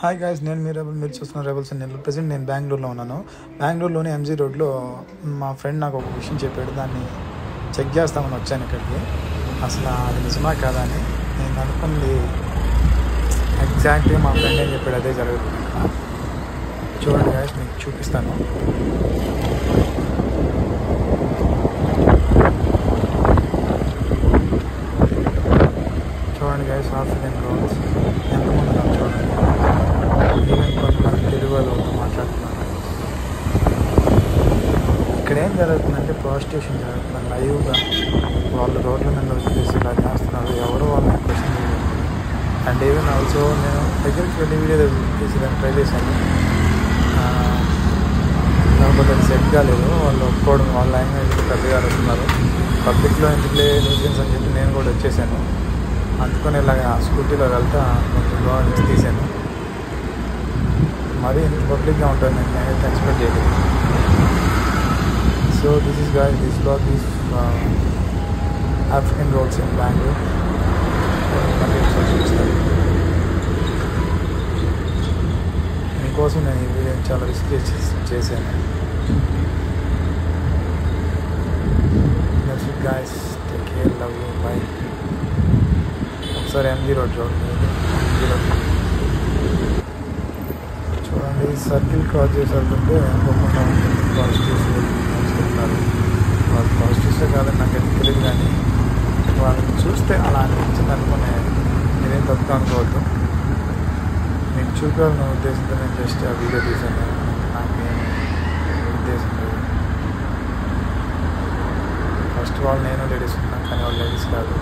Hi guys, నేను మీరు చూస్తున్న రెబల్స్ నెల్లూరు. ప్రజెంట్ నేను బెంగళూరులో ఉన్నాను. బెంగళూరులోని ఎంజీ రోడ్లో మా ఫ్రెండ్ నాకు ఒక విషయం చెప్పాడు. దాన్ని చెక్ చేస్తామని వచ్చాను ఇక్కడికి. అసలు అది నిజమా కాదా అని నేను అనుకుంది. ఎగ్జాక్ట్గా మా ఫ్రెండ్ ఏం చెప్పాడు అదే జరుగుతుంది. చూడండి గాయ్స్, మీకు చూపిస్తాను. చూడండి గాయ్స్, ఆఫ్రికన్ రోడ్స్ ఎంతమంది ఉన్నారు చూడండి. ఈవెన్ కొంతమంది తెలుగు వాళ్ళు మాట్లాడుతున్నారు. ఇక్కడ ఏం జరుగుతుందంటే ప్రాస్టిట్యూషన్ జరుగుతుంది. లైవ్గా వాళ్ళు రోడ్ల మీద వచ్చేసి ఇలా చేస్తున్నారు. ఎవరు వాళ్ళని క్వశ్చన్ చేయలేదు. అండ్ ఈవెన్ ఆల్సో నేను దగ్గరికి వెళ్ళి వీడియో తీసేదాన్ని ట్రై చేశాను. కాకపోతే అది సెట్ కాలేదు. వాళ్ళు ఒప్పుకోవడం, వాళ్ళ లాంగ్వేజ్ పెద్దగా వస్తున్నారు. పబ్లిక్లో ఎందుకులే న్యూసెన్స్ అని చెప్పి నేను కూడా వచ్చేసాను. అందుకొని ఇలాగ స్కూటీలో వెళ్తా కొంచెం బాగా తీసాను. మరీ ఇంత పబ్లిక్గా ఉంటుంది నేనైతే ఎక్స్పెక్ట్ చేయలేదు. So this is guys, this blog is African roads in Bengaluru. మళ్ళీ ఒకసారి చూపిస్తాను మీకోసం. నేను ఈ వీడియో చాలా రిస్క్ చేశాను. That's it guys, take care, love you, by. ఒకసారి ఎంజీ రోడ్ చూడండి. ఎంజీ రోడ్ చూడండి. సర్కిల్ క్రాస్ చేసేటంటే అనుకోకుండా ఉంటుంది. పాజిటివ్స్ నడుస్తున్నారు. వాళ్ళు పాజిటివ్సే కాదని నాకు తెలియదు, కానీ వాళ్ళని చూస్తే అలా అనిపించింది అనుకునే. నేనేం తప్పుగా అనుకోవద్దు. మీకు చూపాలన్న ఉద్దేశంతో నేను జస్ట్ ఆ వీడియో తీశాను. నాకేం ఉద్దేశం లేదు. ఫస్ట్ ఆల్ నేను లేడీస్ ఉన్నాను, కానీ వాళ్ళు లేడీస్ కాదు.